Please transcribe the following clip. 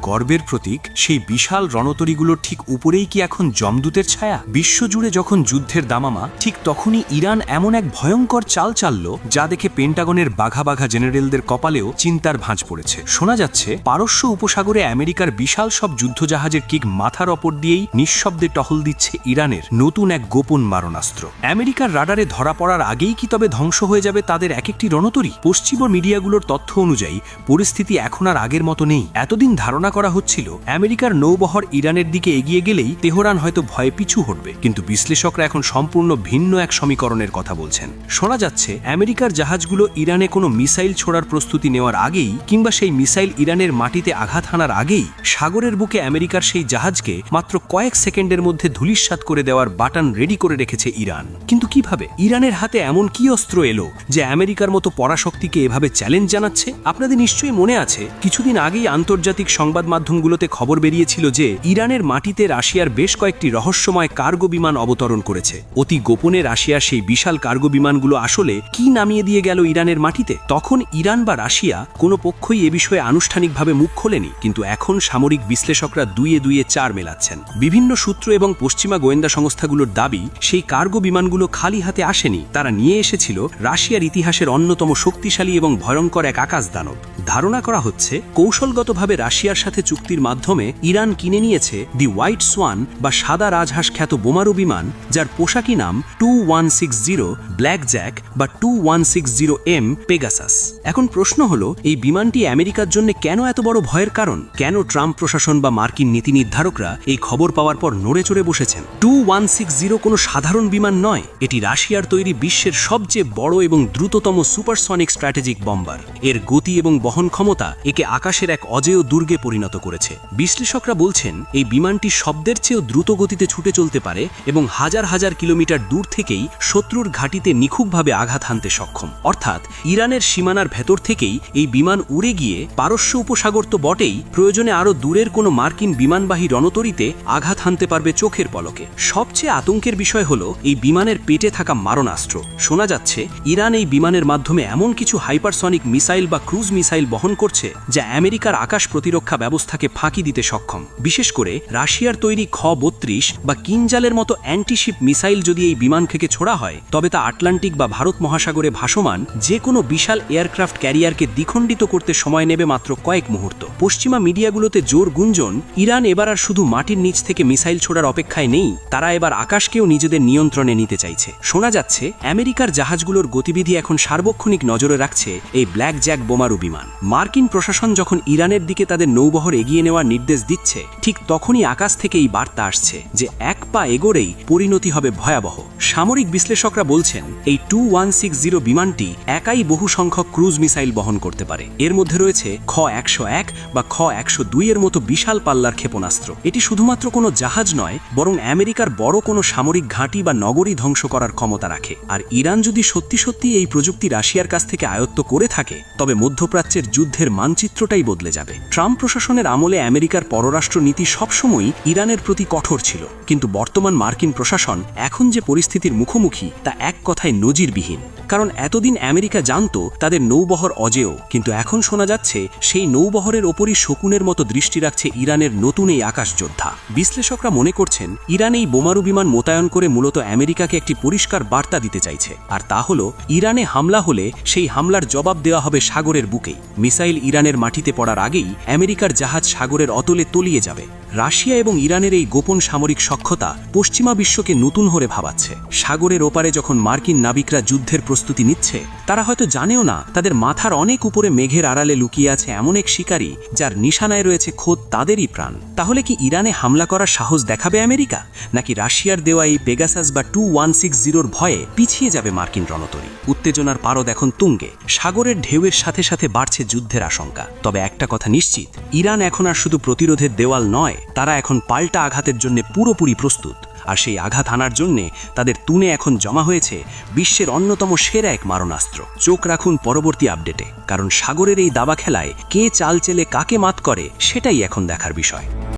গর্বের প্রতীক সেই বিশাল রণতরীগুলোর ঠিক উপরেই কি এখন যমদূতের ছায়া? বিশ্বজুড়ে যখন যুদ্ধের দামামা, ঠিক তখনই ইরান এমন এক ভয়ঙ্কর চাল চালল যা দেখে পেন্টাগনের বাঘা বাঘা জেনারেলদের কপালেও চিন্তার ভাঁজ পড়েছে। শোনা যাচ্ছে পারস্য উপসাগরে আমেরিকার বিশাল সব যুদ্ধজাহাজের ঠিক মাথার ওপর দিয়েই নিঃশব্দে টহল দিচ্ছে ইরানের নতুন এক গোপন মারণাস্ত্র। আমেরিকার রাডারে ধরা পড়ার আগেই কি তবে ধ্বংস হয়ে যাবে তাদের এক একটি রণতরী? পশ্চিমা মিডিয়াগুলোর তথ্য অনুযায়ী পরিস্থিতি এখন আর আগের মতো নেই। এতদিন ধারণা করা হচ্ছিল আমেরিকার নৌবহর ইরানের দিকে এগিয়ে গেলেই তেহরান হয়তো ভয়ে পিছু হটবে, কিন্তু বিশ্লেষকরা এখন সম্পূর্ণ ভিন্ন এক সমীকরণের কথা বলছেন। শোনা যাচ্ছে আমেরিকার জাহাজগুলো ইরানে কোনো মিসাইল ছোড়ার প্রস্তুতি নেওয়ার আগেই, কিংবা সেই মিসাইল ইরানের মাটিতে আঘাত হানার আগেই সাগরের বুকে আমেরিকার সেই জাহাজকে মাত্র কয়েক সেকেন্ডের মধ্যে ধূলিসাৎ করে দেওয়ার বাটন রেডি করে রেখেছে ইরান। কিন্তু কিভাবে? ইরানের হাতে এমন কি অস্ত্র এলো যে আমেরিকার মতো পরাশক্তিকে এভাবে চ্যালেঞ্জ জানাচ্ছে? আপনাদের নিশ্চয়ই মনে আছে কিছুদিন আগেই আন্তর্জাতিক সংবাদ মাধ্যমগুলোতে খবর বেরিয়েছিল যে ইরানের মাটিতে রাশিয়ার বেশ কয়েকটি রহস্যময় কার্গো বিমান অবতরণ করেছে। অতি গোপনে রাশিয়ার সেই বিশাল কার্গো বিমানগুলো আসলে কি নামিয়ে দিয়ে গেল ইরানের মাটিতে? তখন ইরান বা রাশিয়া কোনো পক্ষই এ বিষয়ে আনুষ্ঠানিকভাবে মুখ খোলেনি, কিন্তু এখন সামরিক বিশ্লেষকরা দুইয়ে দুইয়ে চার মেলাচ্ছেন। বিভিন্ন সূত্র এবং পশ্চিমা গোয়েন্দা সংস্থাগুলোর দাবি সেই কার্গো বিমানগুলো খালি হাতে আসেনি, তারা নিয়ে এসেছিল রাশিয়ার ইতিহাসের অন্যতম শক্তিশালী এবং ভয়ঙ্কর এক আকাশ দানব। ধারণা করা হচ্ছে কৌশলগতভাবে রাশিয়ার সাথে চুক্তির মাধ্যমে ইরান কিনে নিয়েছে দি হোয়াইট সোয়ান বা সাদা রাজহাঁস খ্যাত বোমারু বিমান, যার পোশাকি নাম 2160 ব্ল্যাক জ্যাক বা 2160M পেগাসাস। এখন প্রশ্ন হলো, এই বিমানটি আমেরিকার জন্য কেন এত বড় ভয়ের কারণ? কেন ট্রাম্প প্রশাসন বা মার্কিন নীতি নির্ধারকরা এই খবর পাওয়ার পর নড়ে চড়ে বসেছেন? 2160 কোনো সাধারণ বিমান নয়, এটি রাশিয়ার তৈরি বিশ্বের সবচেয়ে বড় এবং দ্রুততম সুপারসনিক স্ট্র্যাটেজিক বম্বার। এর গতি এবং বহন ক্ষমতা একে আকাশের এক অজেয় দুর্গে পরিণত করেছে। বিশ্লেষকরা বলছেন এই বিমানটি শব্দের চেয়েও দ্রুত গতিতে ছুটে চলতে পারে এবং হাজার হাজার কিলোমিটার দূর থেকেই শত্রুর ঘাঁটিতে নিখুঁতভাবে আঘাত হানতে সক্ষম। অর্থাৎ ইরানের সীমানার ভেতর থেকেই এই বিমান উড়ে গিয়ে পারস্য উপসাগর তো বটেই, প্রয়োজনে আরও দূরের কোনো মার্কিন বিমানবাহী রণতরীতে আঘাত হানতে পারবে চোখের পলকে। সবচেয়ে আতঙ্কের বিষয় হলো এই বিমানের পেটে থাকা মারণাস্ত্র। শোনা যাচ্ছে ইরান এই বিমানের মাধ্যমে এমন কিছু হাইপারসনিক মিসাইল বা ক্রুজ মিসাইল বহন করছে যা আমেরিকার আকাশ প্রতিরক্ষা ব্যবস্থাকে ফাঁকি দিতে সক্ষম। বিশেষ করে রাশিয়ার তৈরি খ-32 বা কিনজালের মতো অ্যান্টিশিপ মিসাইল যদি এই বিমান থেকে ছোড়া হয়, তবে তা আটলান্টিক বা ভারত মহাসাগরে ভাসমান যে কোনো বিশাল এয়ারক্রাফট ক্যারিয়ারকে দ্বিখণ্ডিত করতে সময় নেবে মাত্র কয়েক মুহূর্ত। পশ্চিমা মিডিয়াগুলোতে জোর গুঞ্জন ইরান এবার আর শুধু মাটির নিচ থেকে মিসাইল ছোড়ার অপেক্ষায় নেই, তারা এবার আকাশকেও নিজেদের নিয়ন্ত্রণে নিতে চাইছে। শোনা যাচ্ছে আমেরিকার জাহাজগুলোর গতিবিধি এখন সার্বক্ষণিক নজরে রাখছে এই ব্ল্যাক জ্যাক বোমারু বিমান। মার্কিন প্রশাসন যখন ইরানের দিকে তাদের নৌবহর এগিয়ে নেওয়ার নির্দেশ দিচ্ছে, ঠিক তখনই আকাশ থেকে এই বার্তা আসছে যে এক পা এগোরেই পরিণতি হবে ভয়াবহ। সামরিক বিশ্লেষকরা বলছেন এই 2160 বিমানটি একাই বহু সংখ্যক ক্রুজ মিসাইল বহন করতে পারে। এর মধ্যে রয়েছে খ-101 বা খ-102 এর মতো বিশাল পাল্লার ক্ষেপণাস্ত্র। এটি শুধুমাত্র কোনো জাহাজ নয়, বরং আমেরিকার বড় কোনো সামরিক ঘাঁটি বা নগরী ধ্বংস করার ক্ষমতা রাখে। আর ইরান যদি সত্যি সত্যি এই প্রযুক্তি রাশিয়ার কাছ থেকে আয়ত্ত করে থাকে, তবে মধ্যপ্রাচ্যের যুদ্ধের মানচিত্রটাই বদলে যাবে। ট্রাম্প প্রশাসনের আমলে আমেরিকার পররাষ্ট্র নীতি সবসময়ই ইরানের প্রতি কঠোর ছিল, কিন্তু বর্তমান মার্কিন প্রশাসন এখন যে পরিস্থিতির মুখোমুখি তা এক কথায় নজিরবিহীন। কারণ এতদিন আমেরিকা জানত তাদের নৌবহর অজেয়, কিন্তু এখন শোনা যাচ্ছে সেই নৌবহরের ওপরই শকুনের মতো দৃষ্টি রাখছে ইরানের নতুন এই আকাশ যোদ্ধা। বিশ্লেষকরা মনে করছেন ইরান এই বোমারু বিমান মোতায়েন করে মূলত আমেরিকাকে একটি পরিষ্কার বার্তা দিতে চাইছে, আর তা হলো ইরানে হামলা হলে সেই হামলার জবাব দেওয়া হবে সাগরের বুকেই। মিসাইল ইরানের মাটিতে পড়ার আগেই আমেরিকার জাহাজ সাগরের অতলে তলিয়ে যাবে। রাশিয়া এবং ইরানের এই গোপন সামরিক সক্ষতা পশ্চিমা বিশ্বকে নতুন হরে ভাবাচ্ছে। সাগরের ওপারে যখন মার্কিন নাবিকরা যুদ্ধের প্রস্তুতি নিচ্ছে, তারা হয়তো জানেও না তাদের মাথার অনেক উপরে মেঘের আড়ালে লুকিয়ে আছে এমন এক শিকারী যার নিশানায় রয়েছে খোদ তাদেরই প্রাণ। তাহলে কি ইরানে হামলা করার সাহস দেখাবে আমেরিকা, নাকি রাশিয়ার দেওয়া এই পেগাসাস বা 2160 ভয়ে পিছিয়ে যাবে মার্কিন রণতরী? উত্তেজনার পারদ এখন তুঙ্গে, সাগরের ঢেউয়ের সাথে সাথে বাড়ছে যুদ্ধের আশঙ্কা। তবে একটা কথা নিশ্চিত, ইরান এখন আর শুধু প্রতিরোধের দেওয়াল নয়, তারা এখন পাল্টা আঘাতের জন্য পুরোপুরি প্রস্তুত। আর সেই আঘাত হানার জন্যে তাদের তুনে এখন জমা হয়েছে বিশ্বের অন্যতম সেরা এক মারণাস্ত্র। চোখ রাখুন পরবর্তী আপডেটে, কারণ সাগরের এই দাবা খেলায় কে চাল চেলে কাকে মাত করে সেটাই এখন দেখার বিষয়।